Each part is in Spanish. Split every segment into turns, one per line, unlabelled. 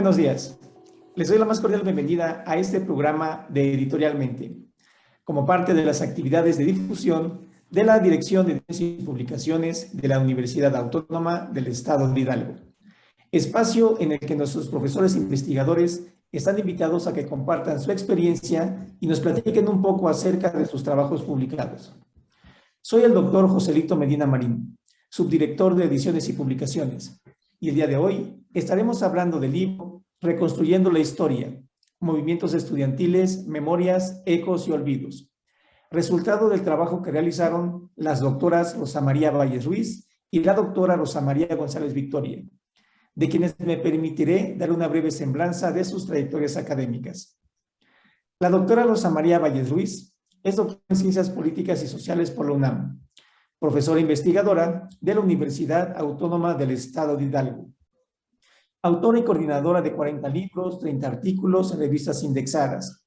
buenos días. Les doy la más cordial bienvenida a este programa de Editorialmente, como parte de las actividades de difusión de la Dirección de Ediciones y Publicaciones de la Universidad Autónoma del Estado de Hidalgo. Espacio en el que nuestros profesores investigadores están invitados a que compartan su experiencia y nos platiquen un poco acerca de sus trabajos publicados. Soy el doctor Joselito Medina Marín, subdirector de Ediciones y Publicaciones, y el día de hoy estaremos hablando del libro Reconstruyendo la Historia, Movimientos Estudiantiles, Memorias, Ecos y Olvidos, resultado del trabajo que realizaron las doctoras Rosa María Valles Ruiz y la doctora Rosa María González Victoria, de quienes me permitiré dar una breve semblanza de sus trayectorias académicas. La doctora Rosa María Valles Ruiz es doctora en Ciencias Políticas y Sociales por la UNAM, profesora investigadora de la Universidad Autónoma del Estado de Hidalgo, autora y coordinadora de 40 libros, 30 artículos en revistas indexadas.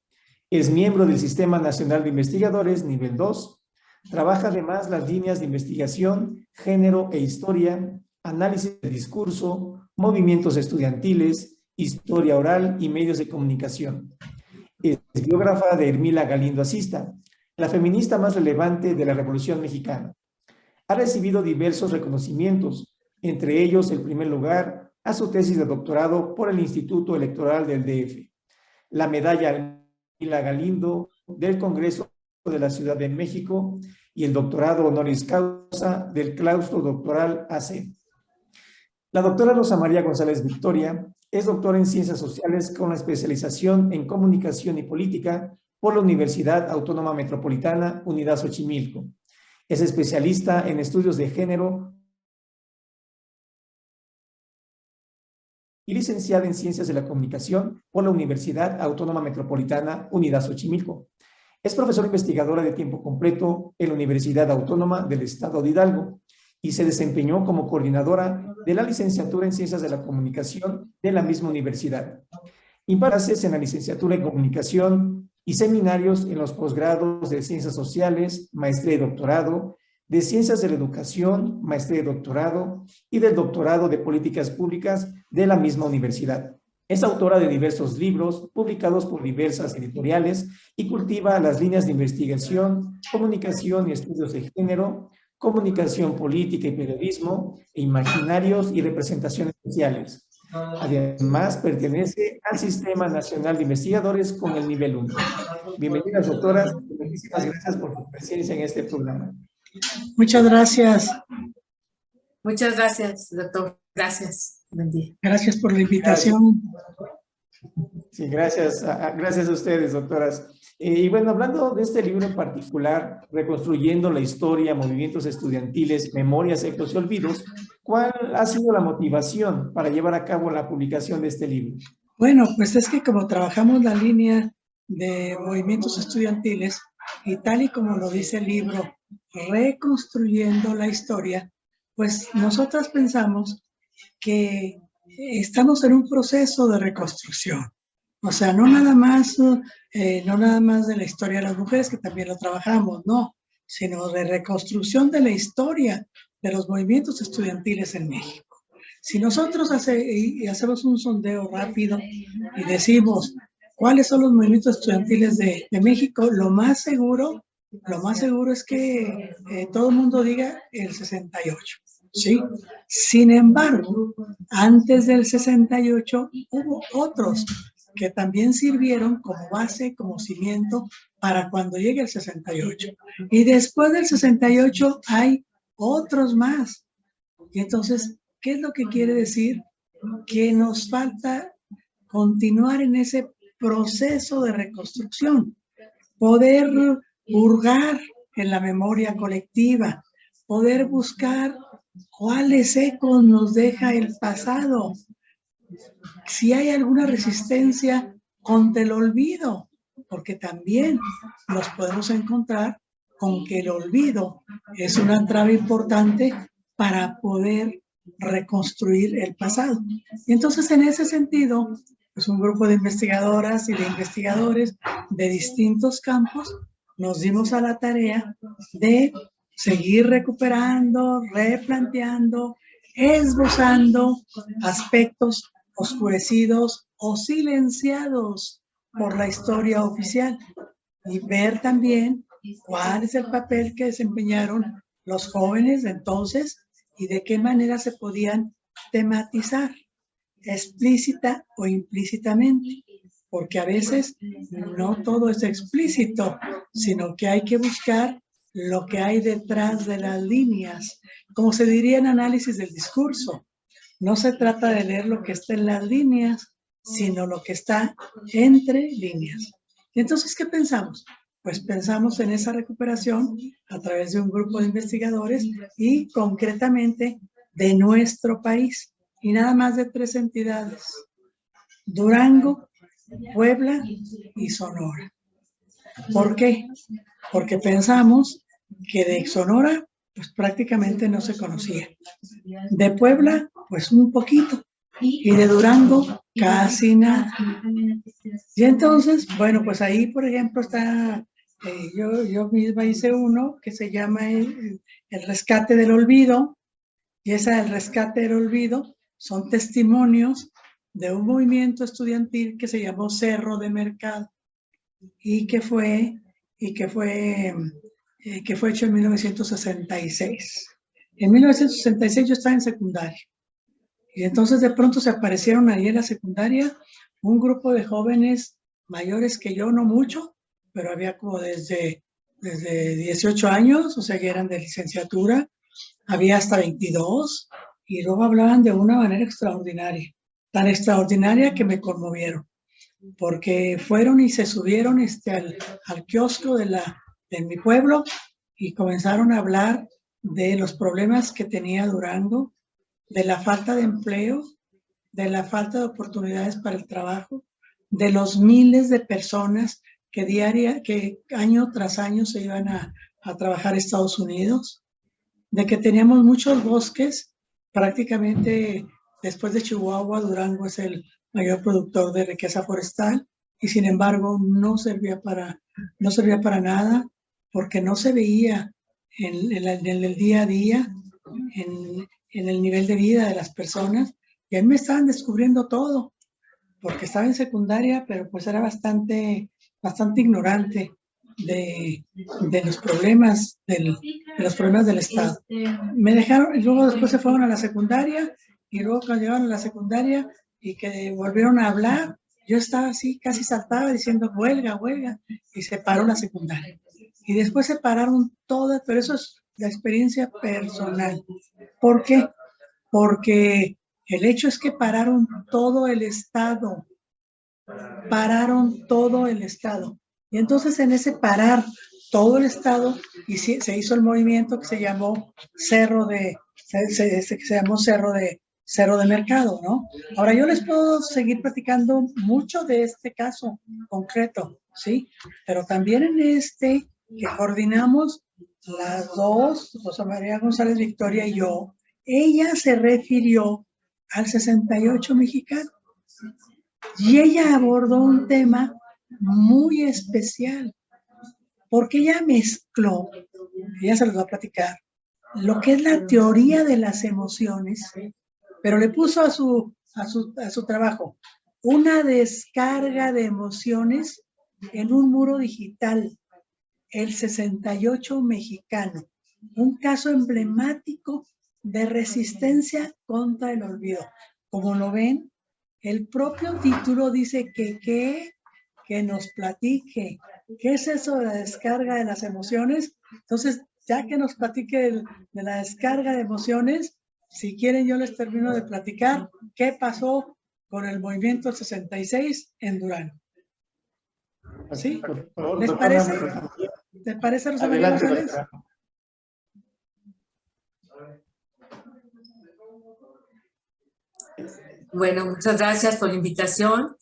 Es miembro del Sistema Nacional de Investigadores Nivel 2. Trabaja además las líneas de investigación, género e historia, análisis del discurso, movimientos estudiantiles, historia oral y medios de comunicación. Es biógrafa de Hermila Galindo Asista, la feminista más relevante de la Revolución Mexicana. Ha recibido diversos reconocimientos, entre ellos el primer lugar a su tesis de doctorado por el Instituto Electoral del DF, la medalla Hermila Galindo del Congreso de la Ciudad de México y el doctorado honoris causa del Claustro Doctoral AC. La doctora Rosa María González Victoria es doctora en Ciencias Sociales con la especialización en Comunicación y Política por la Universidad Autónoma Metropolitana Unidad Xochimilco. Es especialista en estudios de género y licenciada en Ciencias de la Comunicación por la Universidad Autónoma Metropolitana Unidad Xochimilco. Es profesora investigadora de tiempo completo en la Universidad Autónoma del Estado de Hidalgo y se desempeñó como coordinadora de la licenciatura en Ciencias de la Comunicación de la misma universidad. Imparte clases en la licenciatura en Comunicación y seminarios en los posgrados de Ciencias Sociales, Maestría y Doctorado, de Ciencias de la Educación, Maestría y Doctorado, y del Doctorado de Políticas Públicas de la misma universidad. Es autora de diversos libros publicados por diversas editoriales y cultiva las líneas de investigación, comunicación y estudios de género, comunicación política y periodismo, e imaginarios y representaciones sociales. Además, pertenece al Sistema Nacional de Investigadores con el nivel 1. Bienvenidas, doctoras. Muchísimas gracias por su presencia en este programa.
Muchas gracias.
Muchas gracias, doctor. Gracias. Buen día.
Gracias por la invitación.
Sí, gracias. Gracias a ustedes, doctoras. Y bueno, hablando de este libro en particular, Reconstruyendo la Historia, Movimientos Estudiantiles, Memorias, Ecos y Olvidos, ¿cuál ha sido la motivación para llevar a cabo la publicación de este libro?
Bueno, pues es que como trabajamos la línea de movimientos estudiantiles, y tal y como lo dice el libro, Reconstruyendo la Historia, pues nosotras pensamos que estamos en un proceso de reconstrucción. O sea, no nada más de la historia de las mujeres, que también lo trabajamos, no, sino de reconstrucción de la historia de los movimientos estudiantiles en México. Si nosotros hacemos un sondeo rápido y decimos cuáles son los movimientos estudiantiles de México, lo más seguro es que todo el mundo diga el 68, ¿sí? Sin embargo, antes del 68 hubo otros que también sirvieron como base, como cimiento para cuando llegue el 68. Y después del 68 hay otros más. Y entonces, ¿qué es lo que quiere decir? Que nos falta continuar en ese proceso de reconstrucción, poder hurgar en la memoria colectiva, poder buscar cuáles ecos nos deja el pasado, si hay alguna resistencia contra el olvido, porque también nos podemos encontrar con que el olvido es una traba importante para poder reconstruir el pasado. Y entonces, en ese sentido, pues un grupo de investigadoras y de investigadores de distintos campos nos dimos a la tarea de seguir recuperando, replanteando, esbozando aspectos oscurecidos o silenciados por la historia oficial, y ver también cuál es el papel que desempeñaron los jóvenes de entonces y de qué manera se podían tematizar, explícita o implícitamente, porque a veces no todo es explícito, sino que hay que buscar lo que hay detrás de las líneas, como se diría en análisis del discurso. No se trata de leer lo que está en las líneas, sino lo que está entre líneas. Y entonces, ¿qué pensamos? Pues pensamos en esa recuperación a través de un grupo de investigadores y concretamente de nuestro país, y nada más de 3 entidades: Durango, Puebla y Sonora. ¿Por qué? Porque pensamos que de Sonora pues prácticamente no se conocía. De Puebla, pues un poquito. Y de Durango, casi nada. Y entonces, bueno, pues ahí, por ejemplo, está, yo misma hice uno que se llama el rescate del olvido. Y el rescate del olvido son testimonios de un movimiento estudiantil que se llamó Cerro de Mercado y que fue hecho en 1966. En 1966 yo estaba en secundaria y entonces de pronto se aparecieron ahí en la secundaria un grupo de jóvenes mayores que yo, no mucho, pero había como desde 18 años, o sea que eran de licenciatura, había hasta 22, y luego hablaban de una manera extraordinaria, tan extraordinaria que me conmovieron, porque fueron y se subieron al kiosco de mi pueblo y comenzaron a hablar de los problemas que tenía Durango, de la falta de empleo, de la falta de oportunidades para el trabajo, de los miles de personas que año tras año se iban a trabajar a Estados Unidos, de que teníamos muchos bosques. Prácticamente después de Chihuahua, Durango es el mayor productor de riqueza forestal y sin embargo no servía para nada, porque no se veía en el día a día, en el nivel de vida de las personas. Y a mí me estaban descubriendo todo, porque estaba en secundaria, pero pues era bastante ignorante de los problemas del Estado. Me dejaron, y luego después se fueron a la secundaria, y luego cuando llegaron a la secundaria y que volvieron a hablar, yo estaba así, casi saltaba diciendo huelga, huelga, y se paró la secundaria. Y después se pararon todas, pero eso es la experiencia personal. ¿Por qué? Porque el hecho es que pararon todo el Estado. Pararon todo el Estado. Y entonces en ese parar todo el Estado, y se hizo el movimiento que se llamó Cerro de Mercado, ¿no? Ahora yo les puedo seguir platicando mucho de este caso concreto, ¿sí? Pero también en que coordinamos las dos, Rosa María González Victoria y yo, ella se refirió al 68 mexicano. Y ella abordó un tema muy especial, porque ella mezcló, ella se los va a platicar, lo que es la teoría de las emociones, pero le puso a su trabajo una descarga de emociones en un muro digital, el 68 mexicano, un caso emblemático de resistencia contra el olvido. Como lo ven, el propio título dice que nos platique. ¿Qué es eso de la descarga de las emociones? Entonces, ya que nos platique de la descarga de emociones, si quieren yo les termino de platicar qué pasó con el movimiento 66 en Durango. ¿Sí? ¿Les parece? ¿Te parece, Rosa María González?
Bueno, muchas gracias por la invitación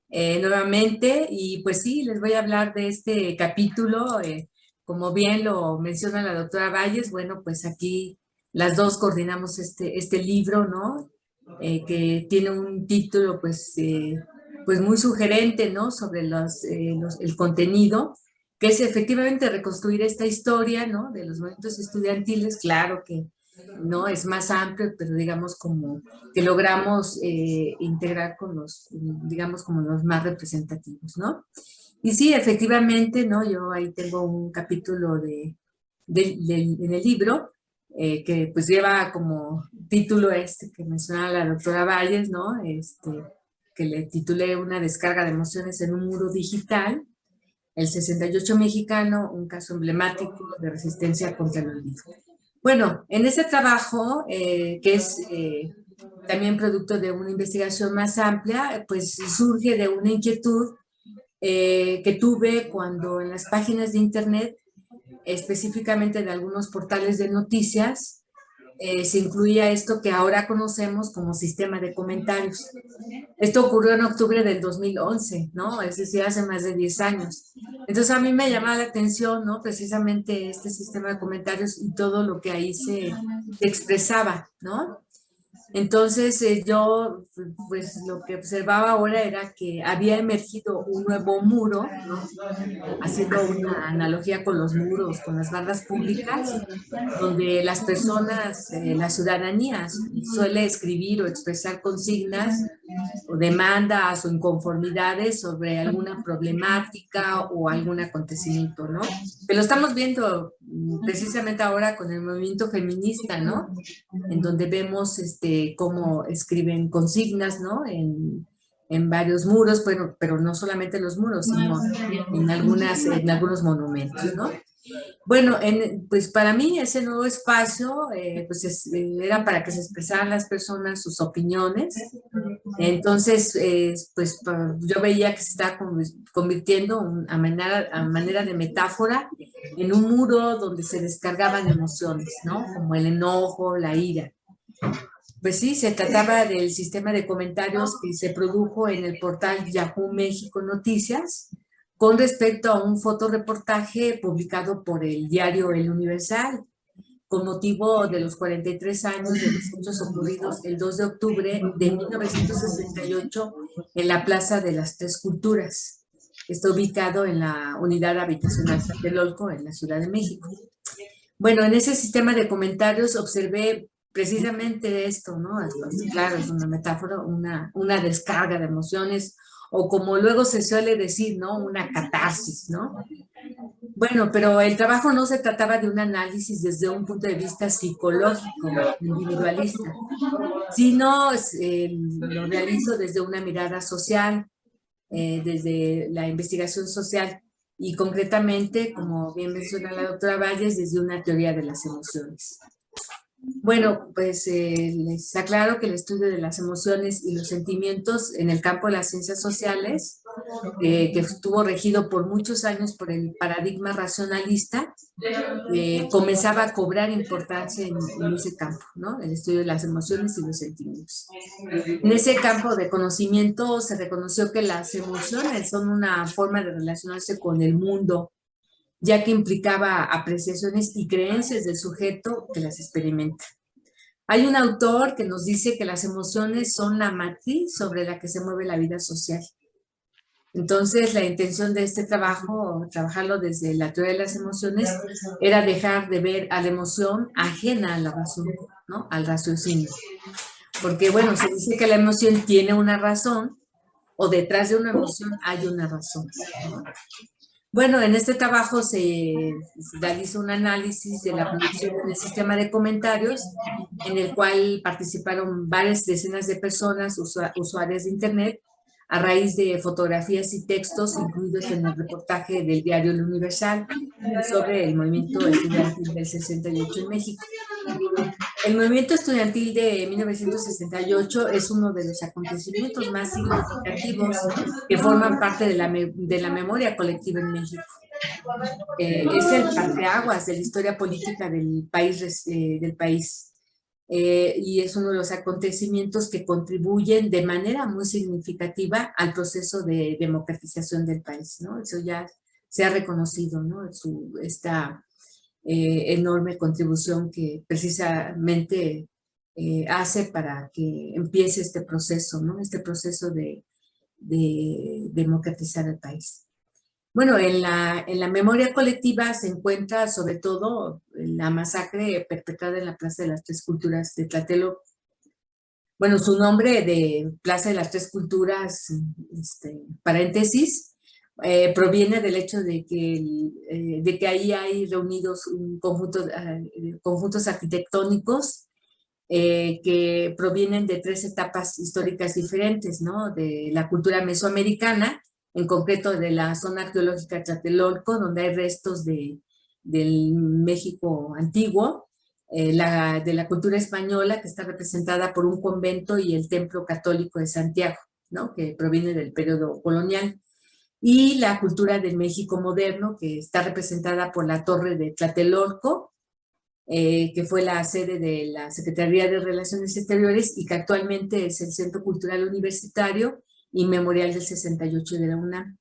nuevamente. Y pues sí, les voy a hablar de este capítulo. Como bien lo menciona la doctora Valles, bueno, pues aquí las dos coordinamos este libro, ¿no? Que tiene un título pues muy sugerente, ¿no? Sobre el contenido, que es efectivamente reconstruir esta historia, ¿no? De los movimientos estudiantiles. Claro que ¿no? Es más amplio, pero digamos como que logramos integrar con los, digamos, como los más representativos, ¿no? Y sí, efectivamente, ¿no? Yo ahí tengo un capítulo en el libro que pues lleva como título este que mencionaba la doctora Valles, ¿no? Que le titulé Una descarga de emociones en un muro digital, el 68 mexicano, un caso emblemático de resistencia contra el olvido. Bueno, en ese trabajo, que es también producto de una investigación más amplia, pues surge de una inquietud que tuve cuando en las páginas de internet, específicamente de algunos portales de noticias, se incluía esto que ahora conocemos como sistema de comentarios. Esto ocurrió en octubre del 2011, ¿no? Es decir, hace más de 10 años. Entonces a mí me llamaba la atención, ¿no? Precisamente este sistema de comentarios y todo lo que ahí se expresaba, ¿no? Entonces yo, pues lo que observaba ahora era que había emergido un nuevo muro, ¿no? Haciendo una analogía con los muros, con las barras públicas, donde las personas, la ciudadanía suele escribir o expresar consignas o demandas o inconformidades sobre alguna problemática o algún acontecimiento, ¿no? Que lo estamos viendo precisamente ahora con el movimiento feminista, ¿no? En donde vemos cómo escriben consignas, ¿no? En varios muros, pero no solamente los muros, sino en algunos monumentos, ¿no? Bueno, pues para mí ese nuevo espacio pues era para que se expresaran las personas sus opiniones. Entonces, pues yo veía que se estaba convirtiendo a manera de metáfora en un muro donde se descargaban emociones, ¿no? Como el enojo, la ira. Pues sí, se trataba del sistema de comentarios que se produjo en el portal Yahoo México Noticias con respecto a un fotoreportaje publicado por el diario El Universal con motivo de los 43 años de los hechos ocurridos el 2 de octubre de 1968 en la Plaza de las Tres Culturas. Está ubicado en la unidad habitacional Tlatelolco, en la Ciudad de México. Bueno, en ese sistema de comentarios observé precisamente esto, ¿no? Entonces, claro, es una metáfora, una descarga de emociones, o como luego se suele decir, ¿no? Una catarsis, ¿no? Bueno, pero el trabajo no se trataba de un análisis desde un punto de vista psicológico, individualista, sino lo realizo desde una mirada social, desde la investigación social y concretamente, como bien menciona la doctora Valles, desde una teoría de las emociones. Bueno, pues les aclaro que el estudio de las emociones y los sentimientos en el campo de las ciencias sociales, que estuvo regido por muchos años por el paradigma racionalista, comenzaba a cobrar importancia en ese campo, ¿no? El estudio de las emociones y los sentimientos. En ese campo de conocimiento se reconoció que las emociones son una forma de relacionarse con el mundo, ya que implicaba apreciaciones y creencias del sujeto que las experimenta. Hay un autor que nos dice que las emociones son la matriz sobre la que se mueve la vida social. Entonces, la intención de este trabajo, trabajarlo desde la teoría de las emociones, era dejar de ver a la emoción ajena a la razón, ¿no? Al raciocinio. Porque, bueno, se dice que la emoción tiene una razón, o detrás de una emoción hay una razón, ¿no? Bueno, en este trabajo se realiza un análisis de la producción del sistema de comentarios, en el cual participaron varias decenas de personas, usuarias de Internet, a raíz de fotografías y textos incluidos en el reportaje del diario El Universal sobre el movimiento estudiantil del 68 en México. El movimiento estudiantil de 1968 es uno de los acontecimientos más significativos que forman parte de la memoria colectiva en México. Es el parteaguas de la historia política del país. Y es uno de los acontecimientos que contribuyen de manera muy significativa al proceso de democratización del país, ¿no? Eso ya se ha reconocido, ¿no? Esta enorme contribución que precisamente hace para que empiece este proceso, ¿no? Este proceso de democratizar el país. Bueno, en la memoria colectiva se encuentra sobre todo la masacre perpetrada en la Plaza de las Tres Culturas de Tlatelolco. Bueno, su nombre de Plaza de las Tres Culturas, paréntesis, proviene del hecho de que ahí hay reunidos un conjunto, conjuntos arquitectónicos que provienen de 3 etapas históricas diferentes, ¿no? De la cultura mesoamericana, en concreto de la zona arqueológica Tlatelolco, donde hay restos del México antiguo, de la cultura española, que está representada por un convento y el Templo Católico de Santiago, ¿no? Que proviene del periodo colonial, y la cultura del México moderno, que está representada por la Torre de Tlatelolco, que fue la sede de la Secretaría de Relaciones Exteriores y que actualmente es el Centro Cultural Universitario y Memorial del 68 de la UNAM.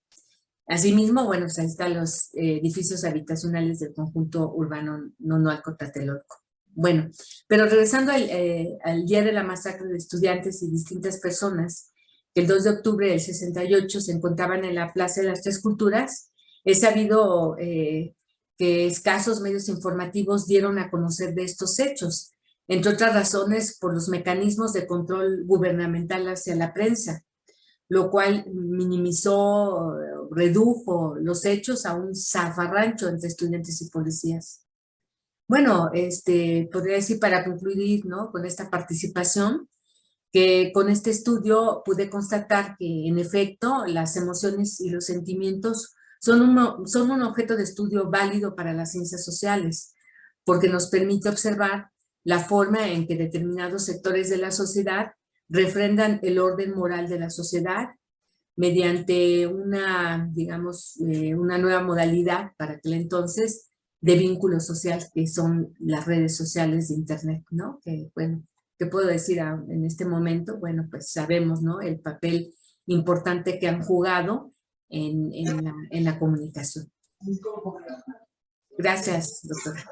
Asimismo, bueno, pues ahí están los edificios habitacionales del conjunto urbano Nonualco-Tlatelolco. Bueno, pero regresando al día de la masacre de estudiantes y distintas personas, que el 2 de octubre del 68 se encontraban en la Plaza de las Tres Culturas, es sabido que escasos medios informativos dieron a conocer de estos hechos, entre otras razones por los mecanismos de control gubernamental hacia la prensa, lo cual minimizó, redujo los hechos a un zafarrancho entre estudiantes y policías. Bueno, podría decir para concluir, ¿no?, con esta participación, que con este estudio pude constatar que en efecto las emociones y los sentimientos son un objeto de estudio válido para las ciencias sociales, porque nos permite observar la forma en que determinados sectores de la sociedad refrendan el orden moral de la sociedad mediante una, digamos, una nueva modalidad para aquel entonces de vínculo social, que son las redes sociales de Internet, ¿no? Que, bueno, ¿qué puedo decir en este momento? Bueno, pues sabemos, ¿no?, el papel importante que han jugado en la comunicación. Gracias, doctora.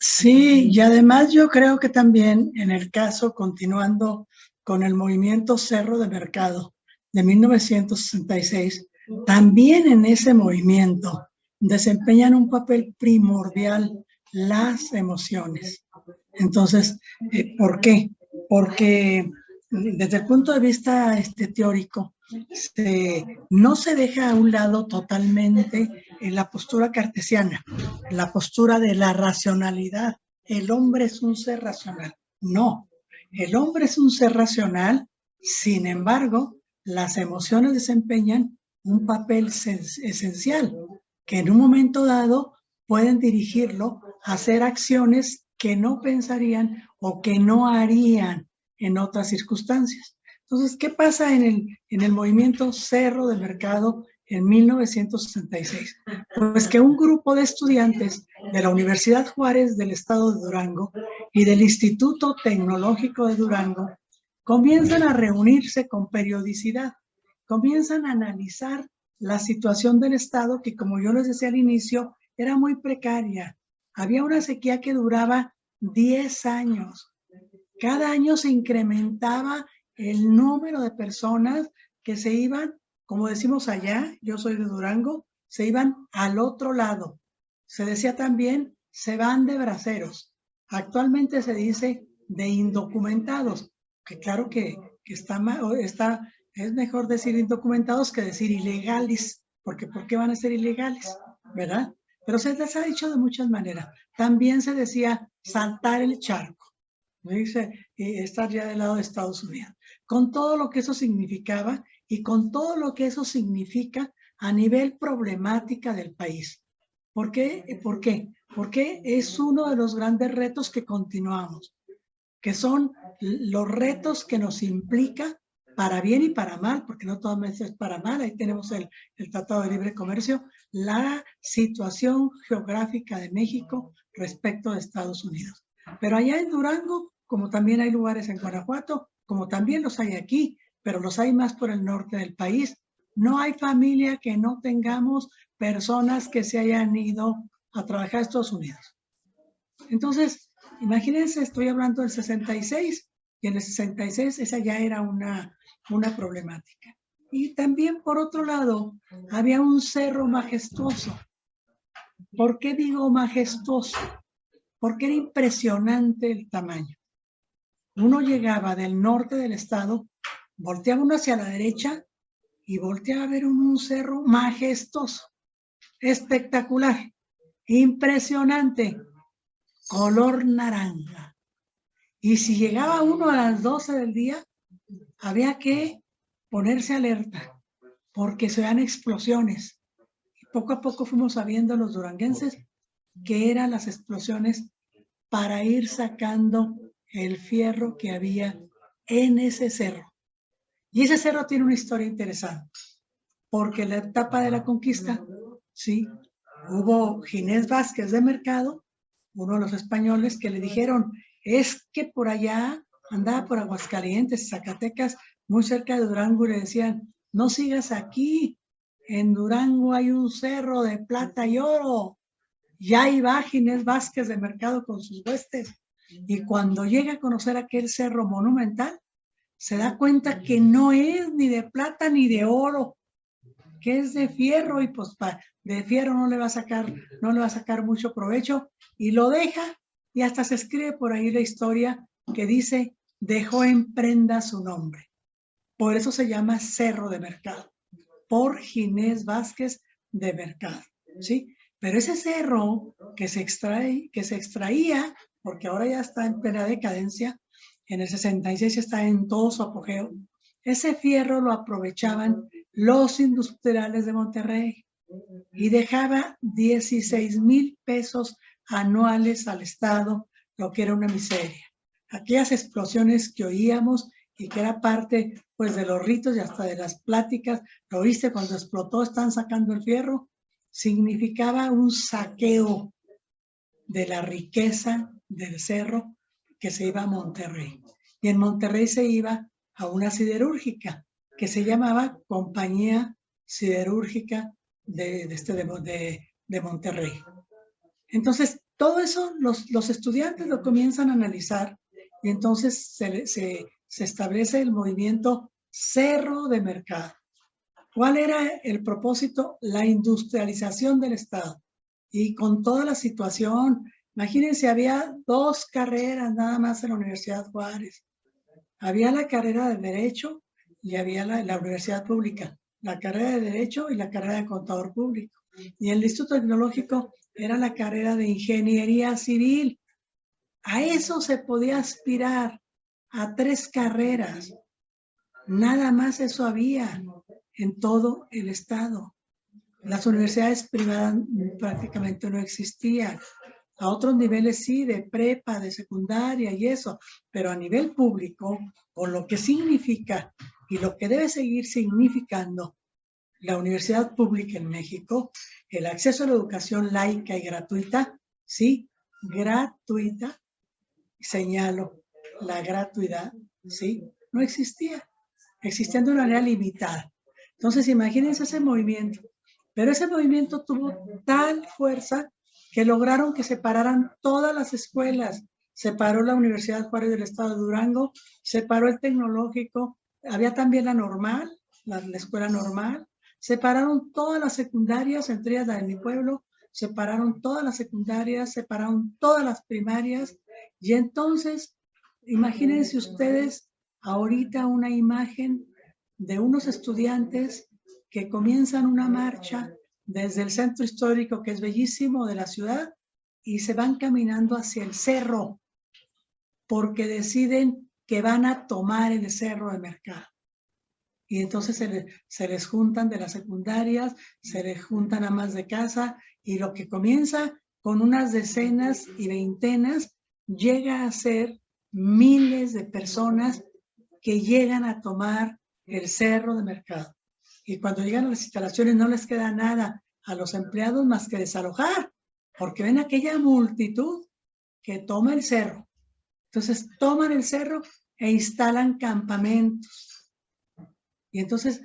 Sí, y además yo creo que también en el caso, continuando con el movimiento Cerro de Mercado de 1966, también en ese movimiento desempeñan un papel primordial las emociones. Entonces, ¿por qué? Porque desde el punto de vista teórico, no se deja a un lado totalmente la postura cartesiana, la postura de la racionalidad. El hombre es un ser racional. No, el hombre es un ser racional, sin embargo, las emociones desempeñan un papel esencial, que en un momento dado pueden dirigirlo a hacer acciones que no pensarían o que no harían en otras circunstancias. Entonces, ¿qué pasa en el movimiento Cerro de Mercado en 1966? Pues que un grupo de estudiantes de la Universidad Juárez del estado de Durango y del Instituto Tecnológico de Durango comienzan a reunirse con periodicidad, comienzan a analizar la situación del estado que, como yo les decía al inicio, era muy precaria. Había una sequía que duraba 10 años. Cada año se incrementaba el número de personas que se iban, como decimos allá, yo soy de Durango, se iban al otro lado. Se decía también, se van de braceros. Actualmente se dice de indocumentados, que claro que es mejor decir indocumentados que decir ilegales, porque ¿por qué van a ser ilegales? ¿Verdad? Pero se les ha dicho de muchas maneras. También se decía saltar el charco. Dice estar ya del lado de Estados Unidos, con todo lo que eso significaba y con todo lo que eso significa a nivel problemática del país. ¿Por qué? ¿Por qué? Porque es uno de los grandes retos que continuamos, que son los retos que nos implica para bien y para mal, porque no todo es para mal, ahí tenemos el Tratado de Libre Comercio, la situación geográfica de México respecto de Estados Unidos. Pero allá en Durango, como también hay lugares en Guanajuato, como también los hay aquí, pero los hay más por el norte del país, no hay familia que no tengamos personas que se hayan ido a trabajar a Estados Unidos. Entonces, imagínense, estoy hablando del 66, y en el 66 esa ya era una problemática. Y también, por otro lado, había un cerro majestuoso. ¿Por qué digo majestuoso? Porque era impresionante el tamaño. Uno llegaba del norte del estado, volteaba uno hacia la derecha y volteaba a ver un cerro majestuoso, espectacular, impresionante, color naranja. Y si llegaba uno a las 12 del día, había que ponerse alerta, porque se dan explosiones. Y poco a poco fuimos sabiendo los duranguenses que eran las explosiones para ir sacando el fierro que había en ese cerro. Y ese cerro tiene una historia interesante, porque en la etapa de la conquista, sí, hubo Ginés Vázquez de Mercado, uno de los españoles, que le dijeron, es que por allá andaba por Aguascalientes, Zacatecas, muy cerca de Durango, y le decían, no sigas aquí, en Durango hay un cerro de plata y oro. Y ahí va Ginés Vázquez de Mercado con sus huestes. Y cuando llega a conocer aquel cerro monumental, se da cuenta que no es ni de plata ni de oro, que es de fierro, y pues de fierro no le va a sacar mucho provecho, y lo deja, y hasta se escribe por ahí la historia que dice, dejó en prenda su nombre. Por eso se llama Cerro de Mercado, por Ginés Vázquez de Mercado, ¿sí? Pero ese cerro que se extraía, porque ahora ya está en plena decadencia, en el 66 está en todo su apogeo, ese fierro lo aprovechaban los industriales de Monterrey y dejaba 16,000 pesos anuales al Estado, lo que era una miseria. Aquellas explosiones que oíamos y que era parte pues de los ritos y hasta de las pláticas, lo viste cuando explotó, están sacando el fierro, significaba un saqueo de la riqueza del cerro que se iba a Monterrey. Y en Monterrey se iba a una siderúrgica que se llamaba Compañía Siderúrgica de Monterrey. Entonces, todo eso los estudiantes lo comienzan a analizar y entonces se establece el movimiento Cerro de Mercado. ¿Cuál era el propósito? La industrialización del Estado. Y con toda la situación, imagínense, había 2 carreras nada más en la Universidad Juárez. Había la carrera de Derecho y había la Universidad Pública, la carrera de Derecho y la carrera de Contador Público. Y el Instituto Tecnológico era la carrera de Ingeniería Civil. A eso se podía aspirar, a 3 carreras. Nada más eso había en todo el estado. Las universidades privadas prácticamente no existían. A otros niveles sí, de prepa, de secundaria y eso, pero a nivel público, con lo que significa y lo que debe seguir significando la universidad pública en México, el acceso a la educación laica y gratuita, sí, gratuita, señalo, la gratuidad, sí, no existía, existiendo de una manera limitada. Entonces, imagínense ese movimiento. Pero ese movimiento tuvo tal fuerza que lograron que se pararan todas las escuelas. Se paró la Universidad Juárez del Estado de Durango, se paró el Tecnológico, había también la normal, la escuela normal, se pararon todas las secundarias, entre ellas la de mi pueblo, se pararon todas las secundarias, se pararon todas las primarias, y entonces, imagínense ustedes ahorita una imagen de unos estudiantes que comienzan una marcha desde el centro histórico, que es bellísimo, de la ciudad, y se van caminando hacia el cerro, porque deciden que van a tomar el Cerro de Mercado. Y entonces se les juntan de las secundarias, se les juntan a más de casa, y lo que comienza con unas decenas y veintenas, llega a ser miles de personas que llegan a tomar el Cerro de Mercado. Y cuando llegan a las instalaciones no les queda nada a los empleados más que desalojar, porque ven aquella multitud que toma el cerro. Entonces toman el cerro e instalan campamentos. Y entonces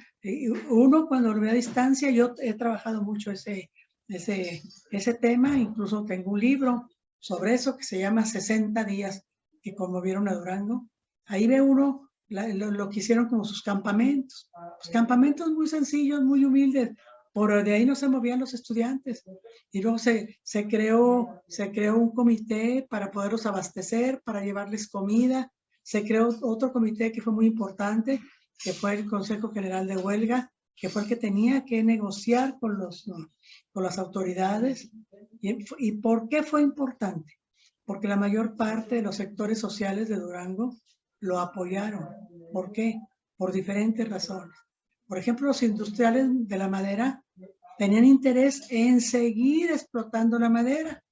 uno cuando lo ve a distancia, yo he trabajado mucho ese tema, incluso tengo un libro sobre eso que se llama 60 días que conmovieron a Durango. Ahí ve uno lo que hicieron como sus campamentos. Pues campamentos muy sencillos, muy humildes. Por de ahí no se movían los estudiantes. Y luego se creó un comité para poderlos abastecer, para llevarles comida. Se creó otro comité que fue muy importante, que fue el Consejo General de Huelga, que fue el que tenía que negociar con las autoridades. ¿Y por qué fue importante? Porque la mayor parte de los sectores sociales de Durango lo apoyaron. ¿Por qué? Por diferentes razones. Por ejemplo, los industriales de la madera tenían interés en seguir explotando la madera,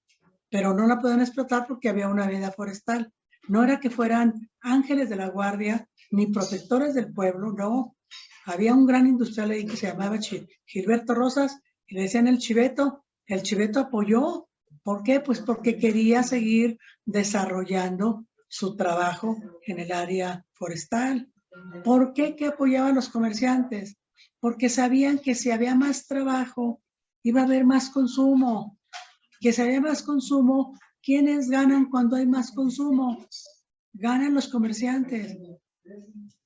pero no la podían explotar porque había una veda forestal. No era que fueran ángeles de la guardia ni protectores del pueblo, no. Había un gran industrial ahí que se llamaba Gilberto Rosas y le decían el Chiveto. El Chiveto apoyó. ¿Por qué? Pues porque quería seguir desarrollando su trabajo en el área forestal. ¿Por qué que apoyaban los comerciantes? Porque sabían que si había más trabajo, iba a haber más consumo. Que si había más consumo, ¿quiénes ganan cuando hay más consumo? Ganan los comerciantes.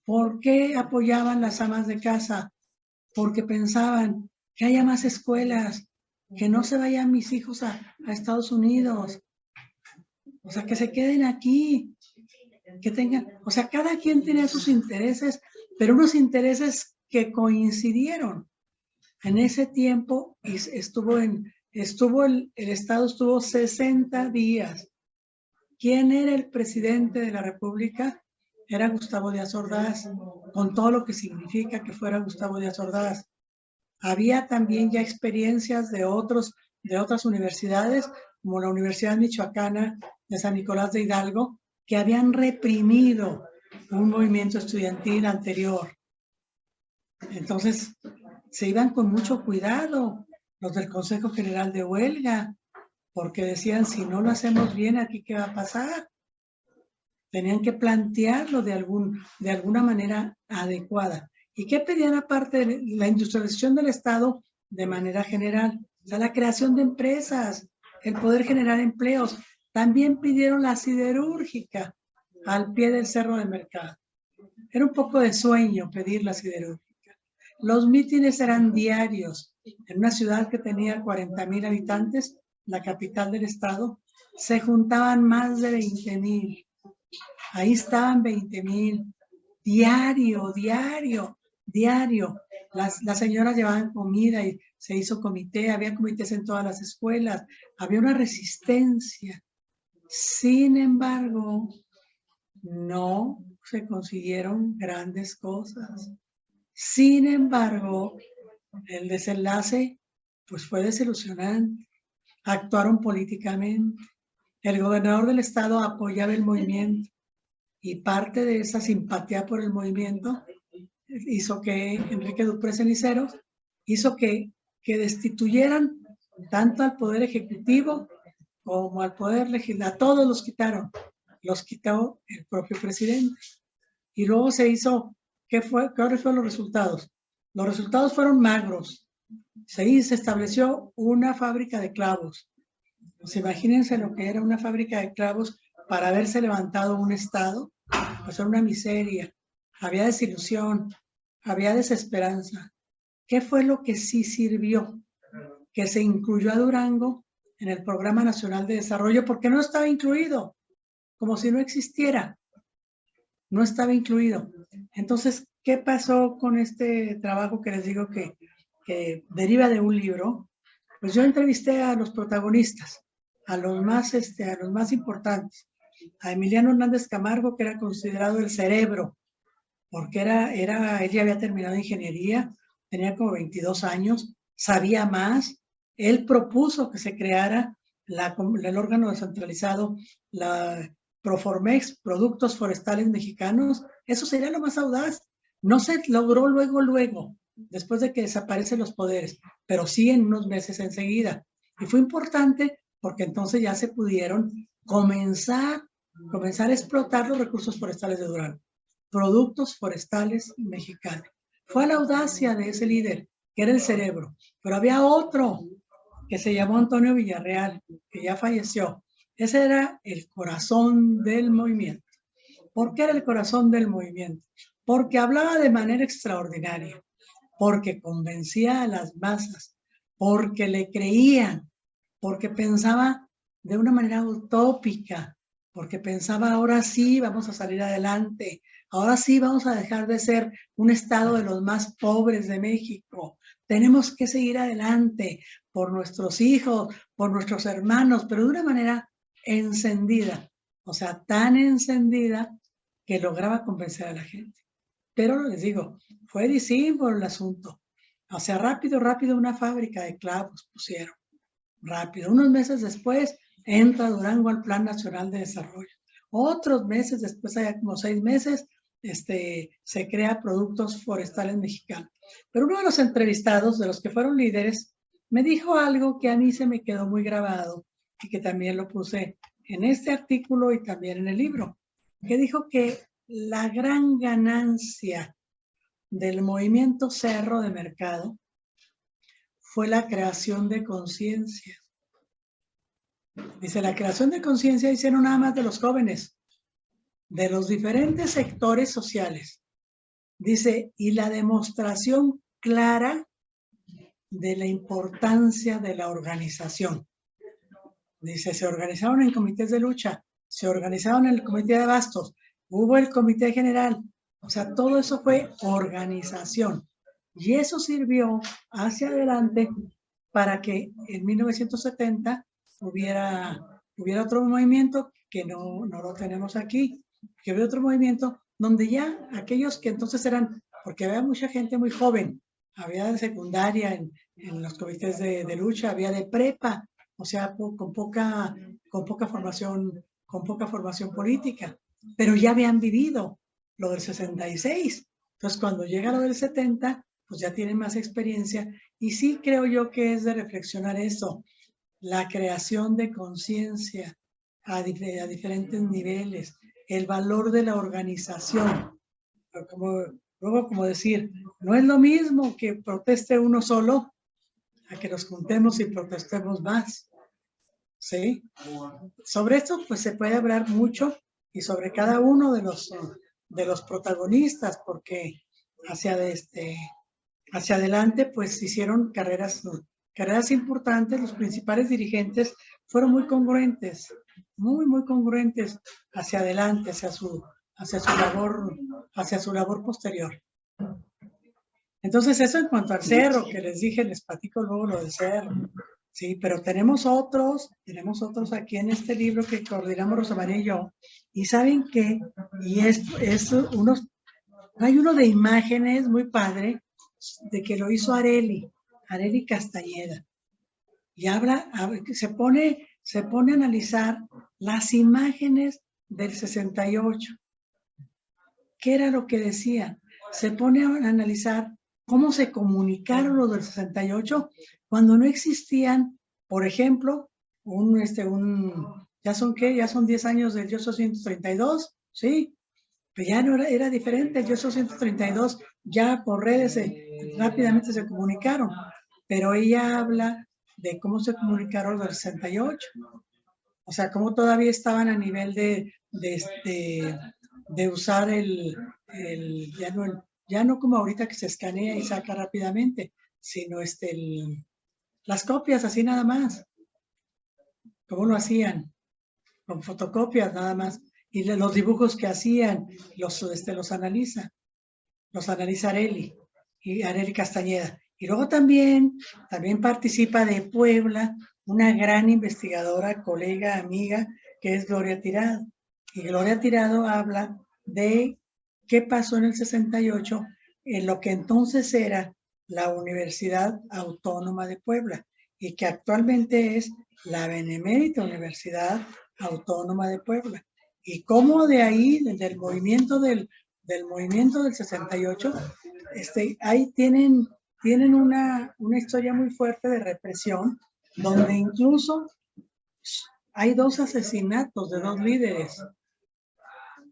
¿Por qué apoyaban las amas de casa? Porque pensaban que haya más escuelas, que no se vayan mis hijos a Estados Unidos. O sea, que se queden aquí, que tengan, o sea, cada quien tenía sus intereses, pero unos intereses que coincidieron. En ese tiempo el Estado estuvo 60 días. ¿Quién era el presidente de la República? Era Gustavo Díaz Ordaz, con todo lo que significa que fuera Gustavo Díaz Ordaz. Había también ya experiencias de otras universidades, como la Universidad Michoacana de San Nicolás de Hidalgo, que habían reprimido un movimiento estudiantil anterior. Entonces, se iban con mucho cuidado los del Consejo General de Huelga, porque decían, si no lo hacemos bien, ¿aquí qué va a pasar? Tenían que plantearlo de alguna manera adecuada. ¿Y qué pedían aparte de la industrialización del Estado de manera general? O sea, la creación de empresas, el poder generar empleos. También pidieron la siderúrgica al pie del Cerro del Mercado. Era un poco de sueño pedir la siderúrgica. Los mítines eran diarios. En una ciudad que tenía 40,000 habitantes, la capital del estado, se juntaban más de 20,000. Ahí estaban 20,000. Diario. Las señoras llevaban comida y se hizo comité, había comités en todas las escuelas, había una resistencia. Sin embargo, no se consiguieron grandes cosas. Sin embargo, el desenlace pues fue desilusionante. Actuaron políticamente. El gobernador del estado apoyaba el movimiento y parte de esa simpatía por el movimiento hizo que Enrique Dupré Cenicero hizo que destituyeran tanto al Poder Ejecutivo como al Poder Legislativo. A todos los quitaron. Los quitó el propio presidente. Y luego se hizo, ¿cuáles fueron los resultados? Los resultados fueron magros. Se estableció una fábrica de clavos. Pues imagínense lo que era una fábrica de clavos para haberse levantado un estado. Pues era una miseria. Había desilusión, había desesperanza. ¿Qué fue lo que sí sirvió? Que se incluyó a Durango en el Programa Nacional de Desarrollo porque no estaba incluido, como si no existiera. No estaba incluido. Entonces, ¿qué pasó con este trabajo que les digo que deriva de un libro? Pues yo entrevisté a los protagonistas, a los más importantes. A Emiliano Hernández Camargo, que era considerado el cerebro, porque él ya había terminado ingeniería, tenía como 22 años, sabía más. Él propuso que se creara el órgano descentralizado, la Proformex, Productos Forestales Mexicanos. Eso sería lo más audaz. No se logró luego, después de que desaparecen los poderes, pero sí en unos meses enseguida. Y fue importante porque entonces ya se pudieron comenzar a explotar los recursos forestales de Durango. Productos Forestales Mexicanos. Fue la audacia de ese líder, que era el cerebro. Pero había otro que se llamó Antonio Villarreal, que ya falleció. Ese era el corazón del movimiento. ¿Por qué era el corazón del movimiento? Porque hablaba de manera extraordinaria, porque convencía a las masas, porque le creían, porque pensaba de una manera utópica, porque pensaba ahora sí vamos a salir adelante, ahora sí vamos a dejar de ser un estado de los más pobres de México, tenemos que seguir adelante por nuestros hijos, por nuestros hermanos, pero de una manera encendida, o sea, tan encendida que lograba convencer a la gente. Pero les digo, fue disímbolo el asunto. O sea, rápido, una fábrica de clavos pusieron. Rápido. Unos meses después entra Durango al Plan Nacional de Desarrollo. Otros meses después, hay como 6 meses, se crea Productos Forestales Mexicanos. Pero uno de los entrevistados, de los que fueron líderes, me dijo algo que a mí se me quedó muy grabado y que también lo puse en este artículo y también en el libro, que dijo que la gran ganancia del movimiento Cerro de Mercado fue la creación de conciencia. Dice, la creación de conciencia hicieron nada más de los jóvenes, de los diferentes sectores sociales. Dice, y la demostración clara de la importancia de la organización. Dice, se organizaron en comités de lucha, se organizaron en el comité de abastos, hubo el comité general, o sea, todo eso fue organización. Y eso sirvió hacia adelante para que en 1970 hubiera otro movimiento que no lo tenemos aquí, que hubiera otro movimiento donde ya aquellos que entonces eran, porque había mucha gente muy joven, había de secundaria en los comités de lucha, había de prepa, o sea, con poca formación política, pero ya habían vivido lo del 66. Entonces, cuando llega lo del 70, pues ya tienen más experiencia y sí creo yo que es de reflexionar eso, la creación de conciencia a diferentes niveles, el valor de la organización, luego como decir, no es lo mismo que proteste uno solo a que nos juntemos y protestemos más. ¿Sí? Sobre esto pues se puede hablar mucho y sobre cada uno de los protagonistas, porque hacia adelante pues hicieron carreras importantes. Los principales dirigentes fueron muy congruentes, muy congruentes hacia adelante, hacia su labor posterior. Entonces eso en cuanto al cerro, que les dije, les platico luego lo del cerro. Sí, pero tenemos otros aquí en este libro que coordinamos Rosa María y yo, y ¿saben qué? Y hay uno de imágenes muy padre, de que lo hizo Arely Castañeda, y se pone a analizar las imágenes del 68. ¿Qué era lo que decían? Se pone a analizar cómo se comunicaron los del 68 cuando no existían, por ejemplo, ya son 10 años del Yo 132, ¿sí? Pero ya no era diferente, el Yo 132 ya por redes rápidamente se comunicaron, pero ella habla de cómo se comunicaron los del 68, o sea, cómo todavía estaban a nivel de usar ya no como ahorita que se escanea y saca rápidamente, sino las copias así nada más. ¿Cómo lo hacían? Con fotocopias nada más. Y los dibujos que hacían, los analiza Arely Castañeda. Y luego también participa de Puebla una gran investigadora, colega, amiga, que es Gloria Tirado. Y Gloria Tirado habla de qué pasó en el 68 en lo que entonces era la Universidad Autónoma de Puebla y que actualmente es la Benemérita Universidad Autónoma de Puebla. Y cómo de ahí, desde el movimiento del 68, ahí tienen una historia muy fuerte de represión, donde incluso hay 2 asesinatos de 2 líderes.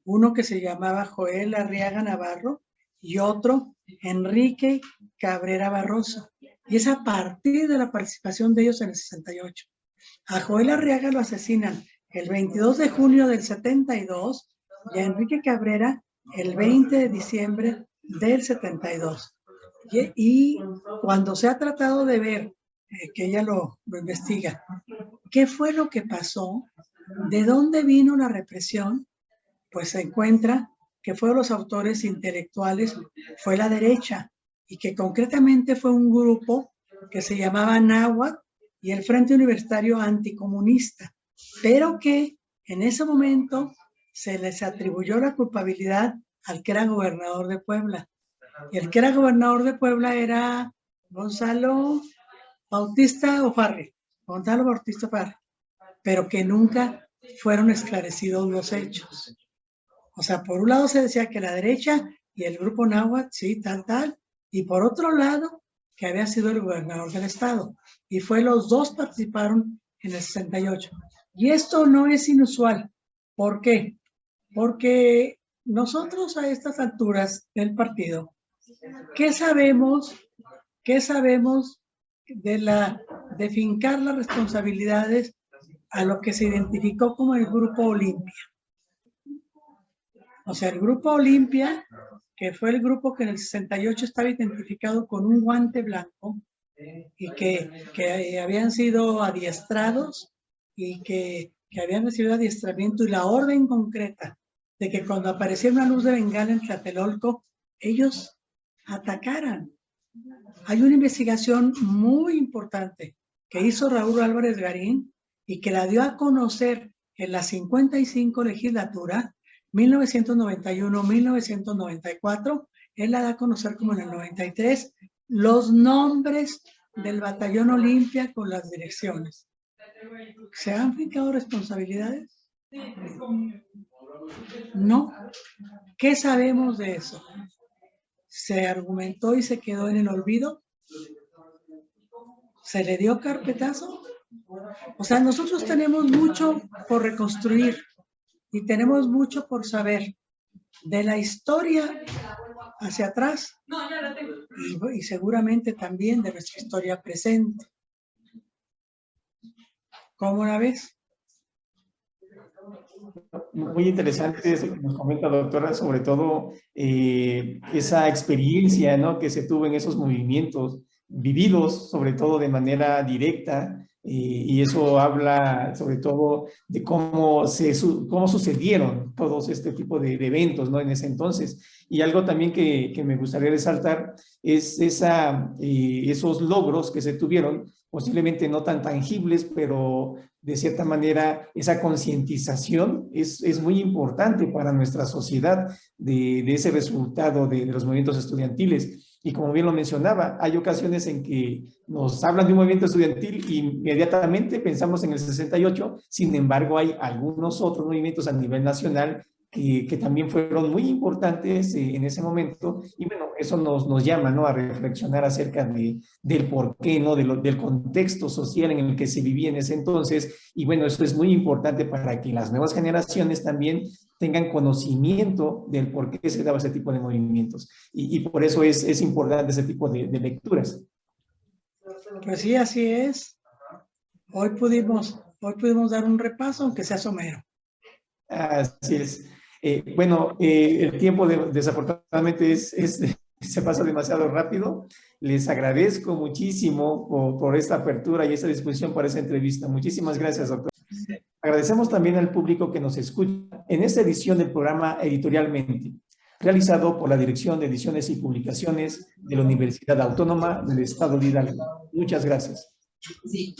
Uno que se llamaba Joel Arriaga Navarro y otro Enrique Cabrera Barroso. Y es a partir de la participación de ellos en el 68. A Joel Arriaga lo asesinan el 22 de junio del 72 y a Enrique Cabrera el 20 de diciembre del 72. Y cuando se ha tratado de ver, que ella lo investiga, ¿qué fue lo que pasó? ¿De dónde vino la represión? Pues se encuentra que fueron los autores intelectuales, fue la derecha, y que concretamente fue un grupo que se llamaba Náhuatl y el Frente Universitario Anticomunista, pero que en ese momento se les atribuyó la culpabilidad al que era gobernador de Puebla. Y el que era gobernador de Puebla era Gonzalo Bautista O'Farrill, pero que nunca fueron esclarecidos los hechos. O sea, por un lado se decía que la derecha y el grupo Náhuatl, sí, tal, y por otro lado, que había sido el gobernador del estado. Y los dos participaron en el 68. Y esto no es inusual. ¿Por qué? Porque nosotros a estas alturas del partido, ¿qué sabemos de fincar las responsabilidades a lo que se identificó como el Grupo Olimpia? O sea, el Grupo Olimpia, que fue el grupo que en el 68 estaba identificado con un guante blanco y que habían sido adiestrados y que habían recibido adiestramiento y la orden concreta de que cuando apareciera una luz de bengala en Tlatelolco, ellos atacaran. Hay una investigación muy importante que hizo Raúl Álvarez Garín y que la dio a conocer en la 55 legislatura, 1991-1994, él la da a conocer como en el 93, los nombres del Batallón Olimpia con las direcciones. ¿Se han fijado responsabilidades? No. ¿Qué sabemos de eso? ¿Se argumentó y se quedó en el olvido? ¿Se le dio carpetazo? O sea, nosotros tenemos mucho por reconstruir y tenemos mucho por saber de la historia hacia atrás y seguramente también de nuestra historia presente. ¿Cómo la ves?
Muy interesante eso que nos comenta, doctora, sobre todo esa experiencia, ¿no?, que se tuvo en esos movimientos vividos, sobre todo de manera directa, y eso habla sobre todo de cómo sucedieron todos este tipo de eventos, ¿no?, en ese entonces. Y algo también que me gustaría resaltar es esos logros que se tuvieron, posiblemente no tan tangibles, pero de cierta manera esa concientización es muy importante para nuestra sociedad de ese resultado de los movimientos estudiantiles. Y como bien lo mencionaba, hay ocasiones en que nos hablan de un movimiento estudiantil y inmediatamente pensamos en el 68, sin embargo hay algunos otros movimientos a nivel nacional que también fueron muy importantes en ese momento, y bueno, eso nos llama, ¿no?, a reflexionar acerca del porqué, ¿no?, del contexto social en el que se vivía en ese entonces, y bueno, eso es muy importante para que las nuevas generaciones también tengan conocimiento del por qué se daba ese tipo de movimientos, y por eso es importante ese tipo de lecturas.
Pues sí, así es. Hoy pudimos dar un repaso, aunque sea somero.
Así es. Bueno, el tiempo desafortunadamente se pasa demasiado rápido. Les agradezco muchísimo por esta apertura y esta disposición para esa entrevista. Muchísimas gracias, doctor. Agradecemos también al público que nos escucha en esta edición del programa Editorialmente, realizado por la Dirección de Ediciones y Publicaciones de la Universidad Autónoma del Estado de Hidalgo. Muchas gracias.
Sí.